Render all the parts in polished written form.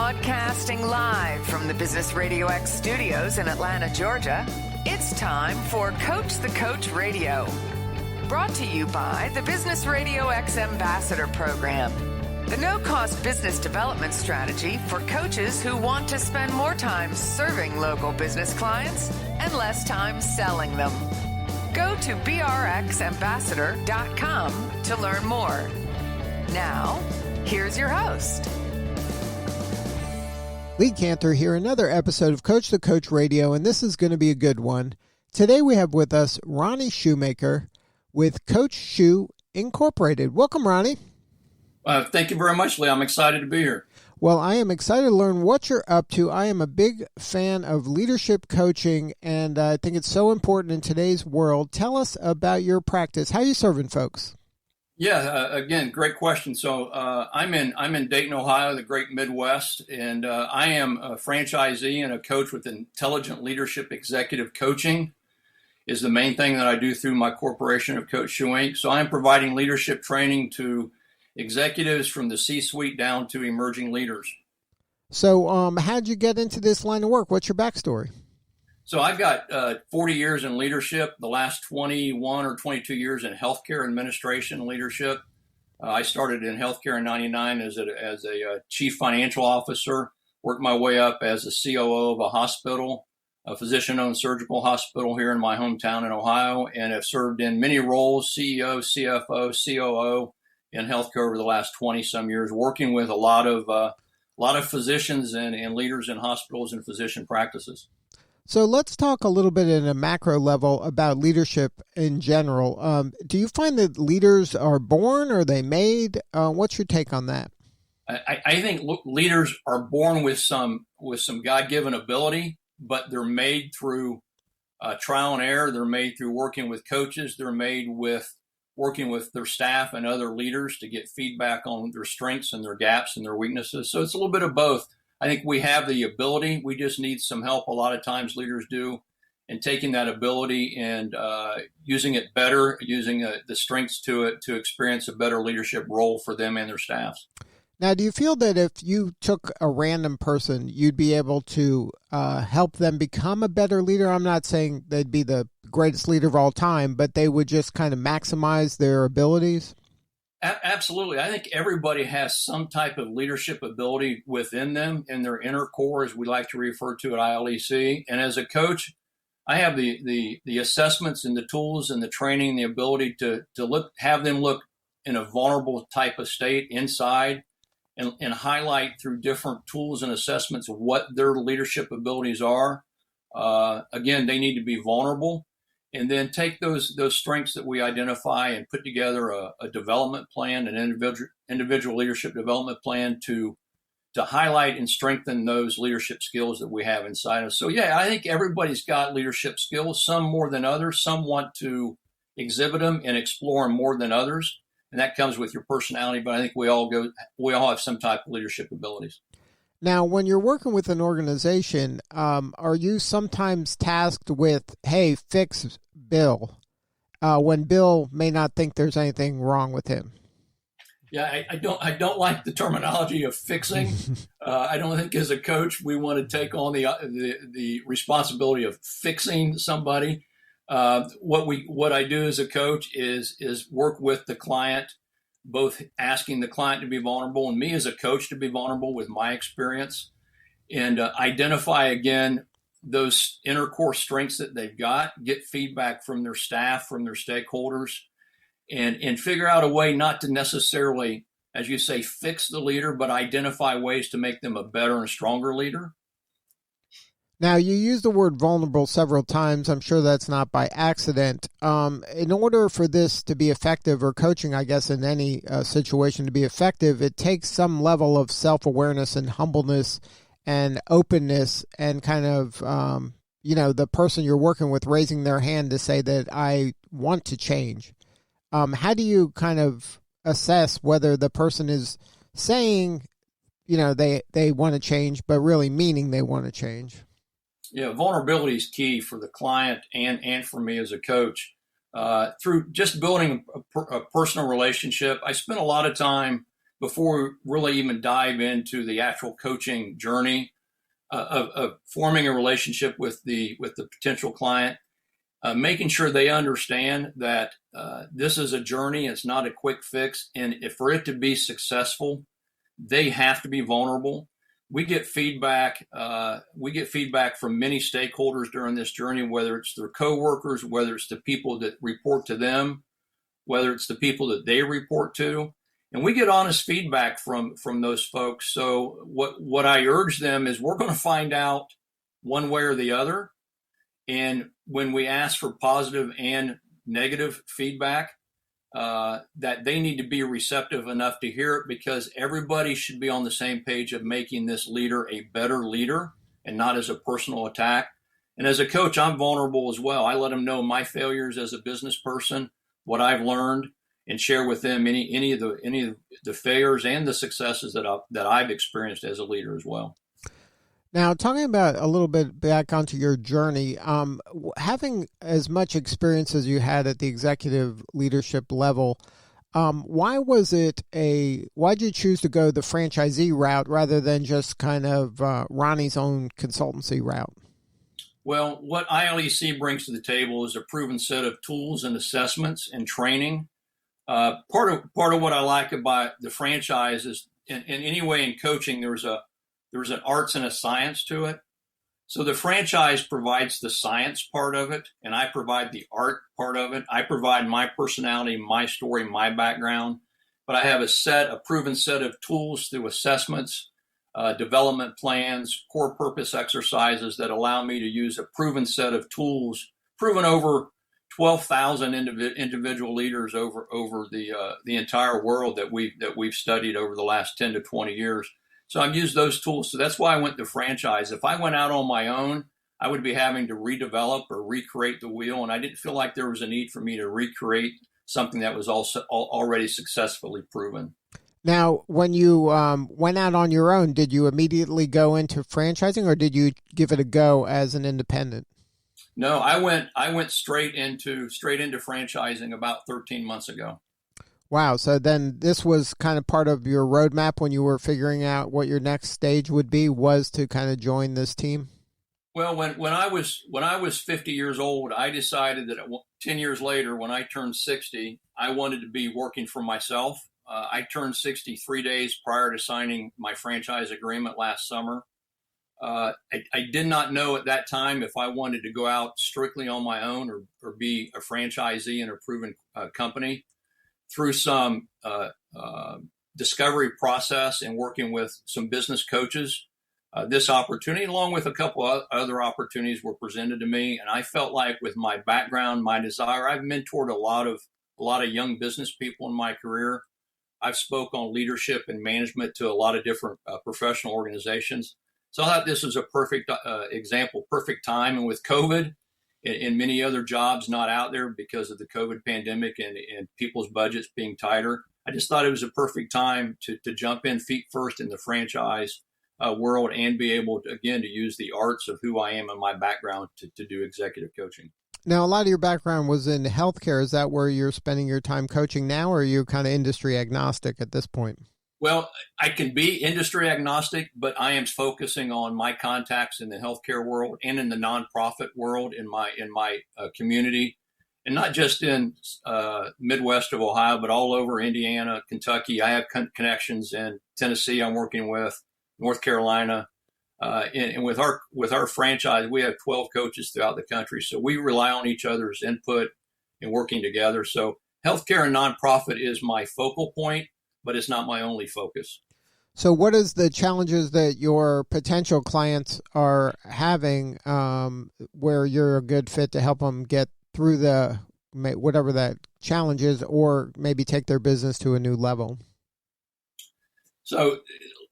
Broadcasting live from the Business RadioX studios in Atlanta, Georgia, it's time for Coach the Coach Radio. Brought to you by the Business RadioX Ambassador Program, the no-cost business development strategy for coaches who want to spend more time serving local business clients and less time selling them. Go to brxambassador.com to learn more. Now, here's your host. Lee Cantor here, another episode of Coach the Coach Radio, and this is going to be a good one. Today we have with us Ronny Shumaker with Coach Shu Incorporated. Welcome, Ronny. Thank you very much, Lee. I'm excited to be here. Well, I am excited to learn what you're up to. I am a big fan of leadership coaching, and I think it's so important in today's world. Tell us about your practice. How are you serving folks? Yeah, again, great question. So I'm in Dayton, Ohio, the great Midwest, and I am a franchisee and a coach with Intelligent Leadership Executive Coaching is the main thing that I do through my corporation of Coach Shu Inc. So I'm providing leadership training to executives from the C-suite down to emerging leaders. So how'd you get into this line of work? What's your backstory? So I've got 40 years in leadership, the last 21 or 22 years in healthcare administration leadership. I started in healthcare in 99 as a chief financial officer, worked my way up as a COO of a hospital, a physician-owned surgical hospital here in my hometown in Ohio, and have served in many roles, CEO, CFO, COO in healthcare over the last 20-some years, working with a lot of physicians and leaders in hospitals and physician practices. So let's talk a little bit at a macro level about leadership in general. Do you find that leaders are born or are they made? What's your take on that? I think leaders are born with some God-given ability, but they're made through trial and error. They're made through working with coaches. They're made with working with their staff and other leaders to get feedback on their strengths and their gaps and their weaknesses. So it's a little bit of both. I think we have the ability. We just need some help. A lot of times leaders do, and taking that ability and using it better, using the strengths to it to experience a better leadership role for them and their staffs. Now, do you feel that if you took a random person, you'd be able to help them become a better leader? I'm not saying they'd be the greatest leader of all time, but they would just kind of maximize their abilities? Absolutely. I think everybody has some type of leadership ability within them in their inner core, as we like to refer to at ILEC. And as a coach, I have the assessments and the tools and the training, the ability to have them look in a vulnerable type of state inside and highlight through different tools and assessments what their leadership abilities are. Again, they need to be vulnerable. And then take those strengths that we identify and put together a development plan, an individual leadership development plan to highlight and strengthen those leadership skills that we have inside us. So, yeah, I think everybody's got leadership skills, some more than others. Some want to exhibit them and explore them more than others. And that comes with your personality. But I think we all have some type of leadership abilities. Now, when you're working with an organization, are you sometimes tasked with, hey, fix Bill, when Bill may not think there's anything wrong with him? Yeah, I don't like the terminology of fixing. I don't think as a coach we want to take on the responsibility of fixing somebody. What I do as a coach is work with the client, both asking the client to be vulnerable and me as a coach to be vulnerable with my experience, and identify again those inner core strengths that they've got, get feedback from their staff, from their stakeholders, and figure out a way not to necessarily, as you say, fix the leader, but identify ways to make them a better and stronger leader. Now, you use the word vulnerable several times. I'm sure that's not by accident. In order for this to be effective, or coaching, I guess, in any situation to be effective, it takes some level of self-awareness and humbleness and openness and kind of, the person you're working with raising their hand to say that I want to change. How do you kind of assess whether the person is saying, they want to change, but really meaning they want to change? Yeah, vulnerability is key for the client and for me as a coach. Through just building a personal relationship, I spent a lot of time before we really even dive into the actual coaching journey of forming a relationship with the potential client, making sure they understand that this is a journey. It's not a quick fix. And if for it to be successful, they have to be vulnerable. We get feedback. We get feedback from many stakeholders during this journey, whether it's their coworkers, whether it's the people that report to them, whether it's the people that they report to. And we get honest feedback from those folks. So what I urge them is we're going to find out one way or the other. And when we ask for positive and negative feedback, that they need to be receptive enough to hear it, because everybody should be on the same page of making this leader a better leader and not as a personal attack. And as a coach, I'm vulnerable as well. I let them know my failures as a business person, what I've learned, and share with them any of the failures and the successes that I've experienced as a leader as well. Now, talking about a little bit back onto your journey, having as much experience as you had at the executive leadership level, why'd you choose to go the franchisee route rather than just kind of Ronnie's own consultancy route? Well, what ILEC brings to the table is a proven set of tools and assessments and training. Part of what I like about the franchise is, in any way in coaching, there's an arts and a science to it. So the franchise provides the science part of it, and I provide the art part of it. I provide my personality, my story, my background, but I have a proven set of tools through assessments, development plans, core purpose exercises that allow me to use a proven set of tools, proven over 12,000 individual leaders over the entire world that we've studied over the last 10 to 20 years. So I've used those tools. So that's why I went to franchise. If I went out on my own, I would be having to redevelop or recreate the wheel. And I didn't feel like there was a need for me to recreate something that was also already successfully proven. Now, when you went out on your own, did you immediately go into franchising, or did you give it a go as an independent? No, I went straight into franchising about 13 months ago. Wow. So then this was kind of part of your roadmap when you were figuring out what your next stage would be, was to kind of join this team? Well, when I was 50 years old, I decided that 10 years later, when I turned 60, I wanted to be working for myself. I turned 60 3 days prior to signing my franchise agreement last summer. I did not know at that time if I wanted to go out strictly on my own or be a franchisee in a proven company. Through some discovery process and working with some business coaches, this opportunity, along with a couple of other opportunities, were presented to me. And I felt like, with my background, my desire, I've mentored a lot of young business people in my career. I've spoke on leadership and management to a lot of different professional organizations. So I thought this was a perfect example, perfect time. And with COVID and many other jobs not out there because of the COVID pandemic and people's budgets being tighter, I just thought it was a perfect time to jump in feet first in the franchise world and be able to, again, to use the arts of who I am and my background to do executive coaching. Now, a lot of your background was in healthcare. Is that where you're spending your time coaching now, or are you kind of industry agnostic at this point? Well, I can be industry agnostic, but I am focusing on my contacts in the healthcare world and in the nonprofit world in my community, and not just in Midwest of Ohio, but all over Indiana, Kentucky. I have connections in Tennessee. I'm working with North Carolina, and with our franchise, we have 12 coaches throughout the country. So we rely on each other's input and working together. So healthcare and nonprofit is my focal point, but it's not my only focus. So what is the challenges that your potential clients are having where you're a good fit to help them get through whatever that challenge is, or maybe take their business to a new level? So,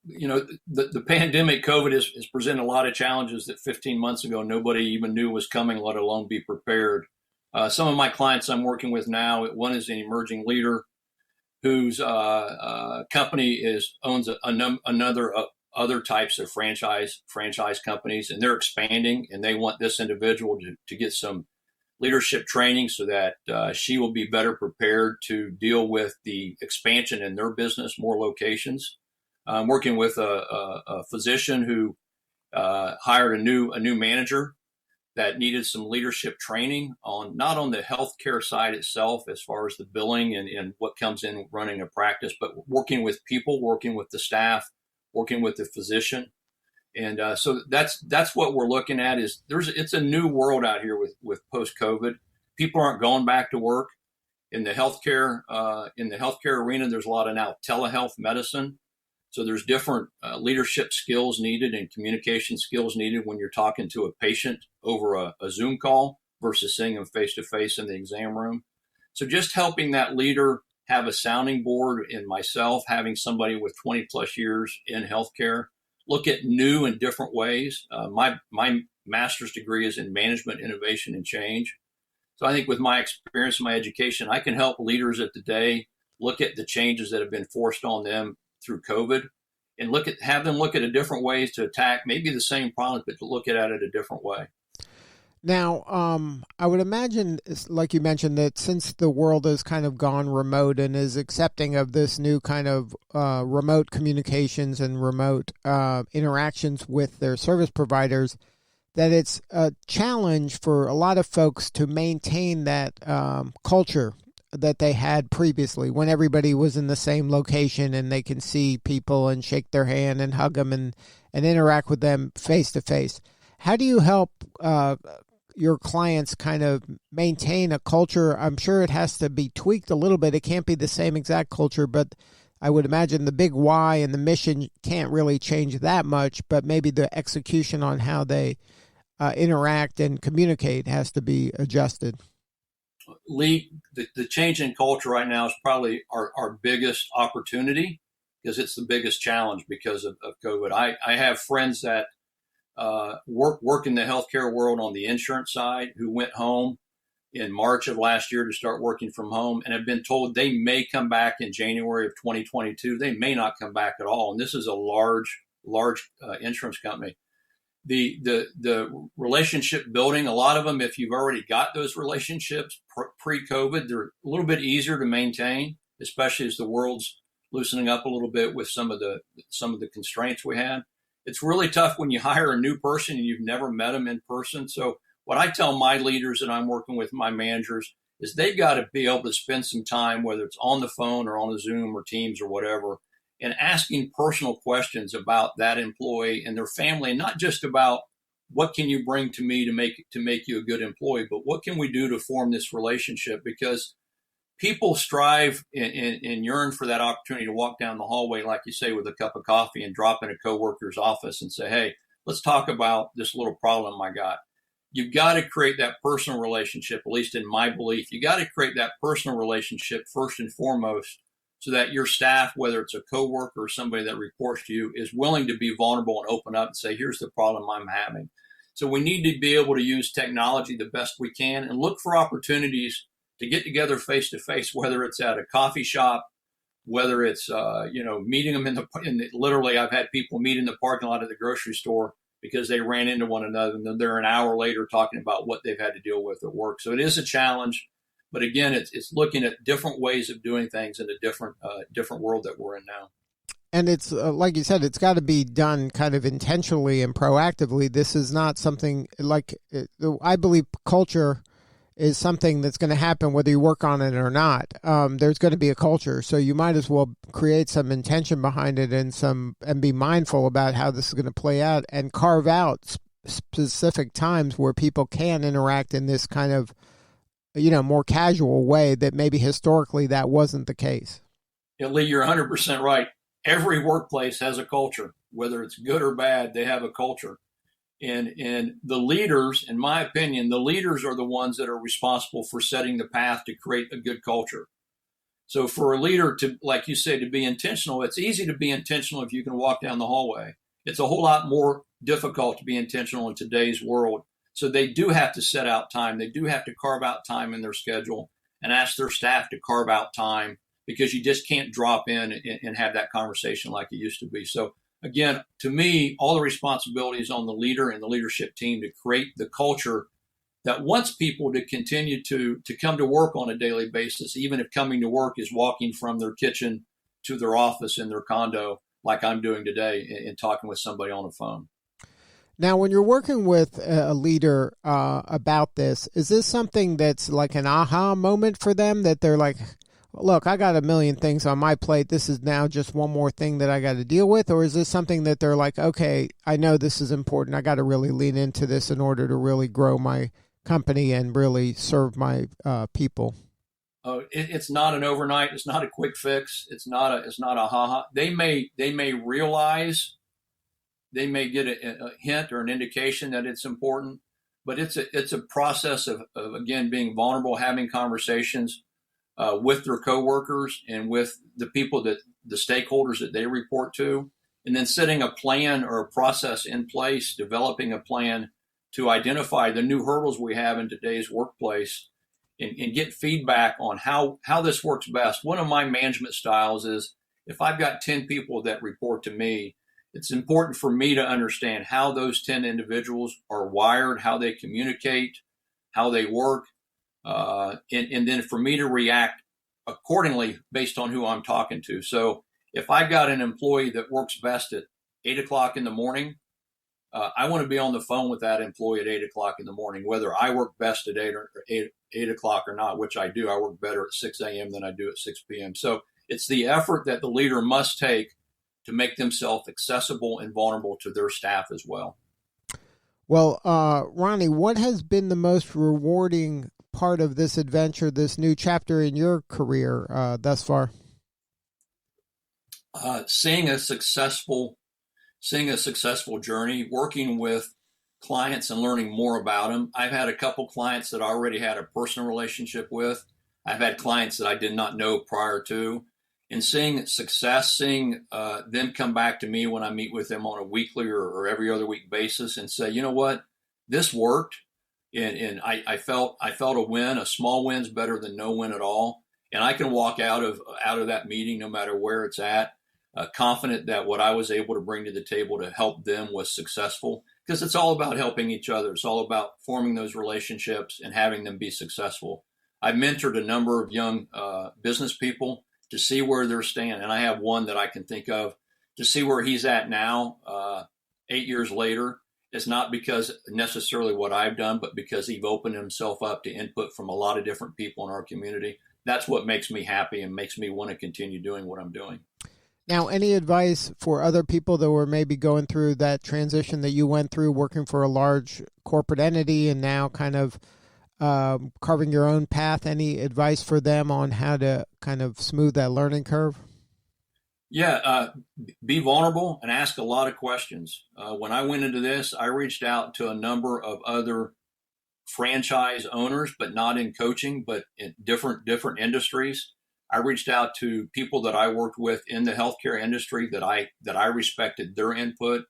the pandemic, COVID, has presented a lot of challenges that 15 months ago nobody even knew was coming, let alone be prepared. Some of my clients I'm working with now, one is an emerging leader whose company owns another other types of franchise companies, and they're expanding, and they want this individual to get some leadership training so that she will be better prepared to deal with the expansion in their business, more locations. I'm working with a physician who hired a new manager that needed some leadership training on not on the healthcare side itself, as far as the billing and what comes in running a practice, but working with people, working with the staff, working with the physician. And so that's what we're looking at is it's a new world out here with post-COVID. People aren't going back to work in the healthcare arena. There's a lot of now telehealth medicine. So there's different leadership skills needed and communication skills needed when you're talking to a patient over a Zoom call versus seeing them face to face in the exam room. So just helping that leader have a sounding board, and myself having somebody with 20 plus years in healthcare look at new and different ways. My master's degree is in management, innovation, and change. So I think with my experience and my education, I can help leaders of today look at the changes that have been forced on them through COVID and have them look at a different ways to attack maybe the same problems, but to look at it a different way. Now, I would imagine, like you mentioned, that since the world has kind of gone remote and is accepting of this new kind of remote communications and remote interactions with their service providers, that it's a challenge for a lot of folks to maintain that culture that they had previously when everybody was in the same location and they can see people and shake their hand and hug them and interact with them face to face. How do you help your clients kind of maintain a culture? I'm sure it has to be tweaked a little bit. It can't be the same exact culture, but I would imagine the big why and the mission can't really change that much, but maybe the execution on how they interact and communicate has to be adjusted. Lee, the change in culture right now is probably our biggest opportunity because it's the biggest challenge because of COVID. I have friends that work in the healthcare world on the insurance side who went home in March of last year to start working from home and have been told they may come back in January of 2022. They may not come back at all. And this is a large insurance company. The relationship building, a lot of them, if you've already got those relationships pre-COVID, they're a little bit easier to maintain, especially as the world's loosening up a little bit with some of the constraints we had. It's really tough when you hire a new person and you've never met them in person. So what I tell my leaders that I'm working with, my managers, is they've got to be able to spend some time, whether it's on the phone or on the Zoom or Teams or whatever, and asking personal questions about that employee and their family, and not just about what can you bring to me to make you a good employee, but what can we do to form this relationship? Because people strive and yearn for that opportunity to walk down the hallway, like you say, with a cup of coffee and drop in a coworker's office and say, hey, let's talk about this little problem I got. You've got to create that personal relationship, at least in my belief. You got to create that personal relationship first and foremost, so that your staff, whether it's a coworker or somebody that reports to you, is willing to be vulnerable and open up and say, here's the problem I'm having. So we need to be able to use technology the best we can and look for opportunities to get together face to face, whether it's at a coffee shop, whether it's, meeting them literally I've had people meet in the parking lot of the grocery store because they ran into one another and then they're an hour later talking about what they've had to deal with at work. So it is a challenge. But again, it's looking at different ways of doing things in a different world that we're in now. And it's like you said, it's got to be done kind of intentionally and proactively. This is not something I believe culture is something that's going to happen whether you work on it or not. There's going to be a culture, so you might as well create some intention behind it and be mindful about how this is going to play out and carve out specific times where people can interact in this kind of more casual way that maybe historically that wasn't the case. Yeah, Lee, you're 100% right. Every workplace has a culture, whether it's good or bad, they have a culture. And the leaders, in my opinion, the leaders are the ones that are responsible for setting the path to create a good culture. So for a leader to, like you say, to be intentional, it's easy to be intentional if you can walk down the hallway. It's a whole lot more difficult to be intentional in today's world. So they do have to set out time. They do have to carve out time in their schedule and ask their staff to carve out time, because you just can't drop in and have that conversation like it used to be. So again, to me, all the responsibility is on the leader and the leadership team to create the culture that wants people to continue to come to work on a daily basis, even if coming to work is walking from their kitchen to their office in their condo, like I'm doing today, and talking with somebody on the phone. Now, when you're working with a leader about this, is this something that's like an aha moment for them, that they're like, look, I got a million things on my plate. This is now just one more thing that I got to deal with? Or is this something that they're like, okay, I know this is important. I got to really lean into this in order to really grow my company and really serve my people? It's not an overnight. It's not a quick fix. It's not a ha-ha. They may realize, they may get a hint or an indication that it's important, but it's a process of again, being vulnerable, having conversations with their coworkers and with the people the stakeholders that they report to, and then setting a plan or a process in place, developing a plan to identify the new hurdles we have in today's workplace, and get feedback on how this works best. One of my management styles is, if I've got 10 people that report to me, it's important for me to understand how those 10 individuals are wired, how they communicate, how they work, and then for me to react accordingly based on who I'm talking to. So if I've got an employee that works best at 8 o'clock in the morning, I want to be on the phone with that employee at 8 o'clock in the morning, whether I work best at 8 o'clock or not, which I do. I work better at 6 a.m. than I do at 6 p.m. So it's the effort that the leader must take to make themselves accessible and vulnerable to their staff as well. Well, Ronny, what has been the most rewarding part of this adventure, this new chapter in your career thus far? Seeing a successful journey, working with clients and learning more about them. I've had a couple clients that I already had a personal relationship with. I've had clients that I did not know prior to. And seeing success, seeing them come back to me when I meet with them on a weekly or every other week basis and say, you know what, this worked. And I felt a win. A small win's better than no win at all. And I can walk out of that meeting, no matter where it's at, confident that what I was able to bring to the table to help them was successful, because it's all about helping each other. It's all about forming those relationships and having them be successful. I've mentored a number of young business people to see where they're standing. And I have one that I can think of to see where he's at now, 8 years later. It's not because necessarily what I've done, but because he's opened himself up to input from a lot of different people in our community. That's what makes me happy and makes me want to continue doing what I'm doing. Now, any advice for other people that were maybe going through that transition that you went through, working for a large corporate entity and now kind of carving your own path? Any advice for them on how to kind of smooth that learning curve? Yeah, be vulnerable and ask a lot of questions. When I went into this, I reached out to a number of other franchise owners, but not in coaching, but in different industries. I reached out to people that I worked with in the healthcare industry that I respected their input.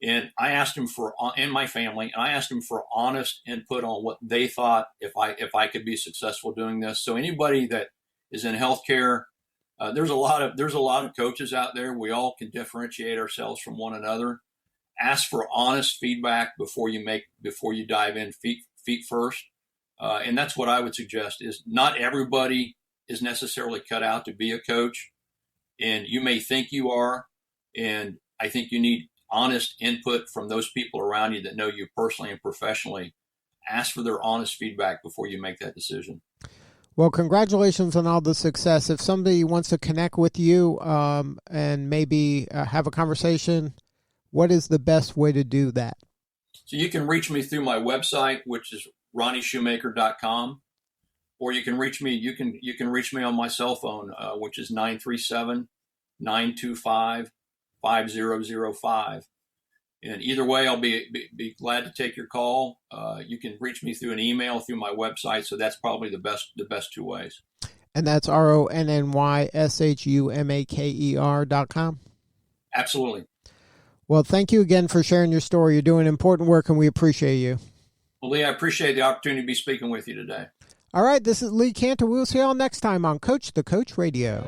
And I asked them and my family, and I asked them for honest input on what they thought if I could be successful doing this. So anybody that is in healthcare, there's a lot of coaches out there. We all can differentiate ourselves from one another. Ask for honest feedback before you dive in feet first. And that's what I would suggest. Is not everybody is necessarily cut out to be a coach, and you may think you are. And I think you need honest input from those people around you that know you personally and professionally. Ask for their honest feedback before you make that decision. Well, congratulations on all the success. If somebody wants to connect with you and maybe have a conversation, what is the best way to do that? So you can reach me through my website, which is ronnyshumaker.com, or you can reach me. You can reach me on my cell phone, which is 937-925-5005. And either way, I'll be glad to take your call. You can reach me through an email, through my website. So that's probably the best two ways. And that's RONNYSHUMAKER.com. Absolutely. Well, thank you again for sharing your story. You're doing important work, and we appreciate you. Well, Lee, I appreciate the opportunity to be speaking with you today. All right, this is Lee Cantor. We'll see you all next time on Coach the Coach Radio.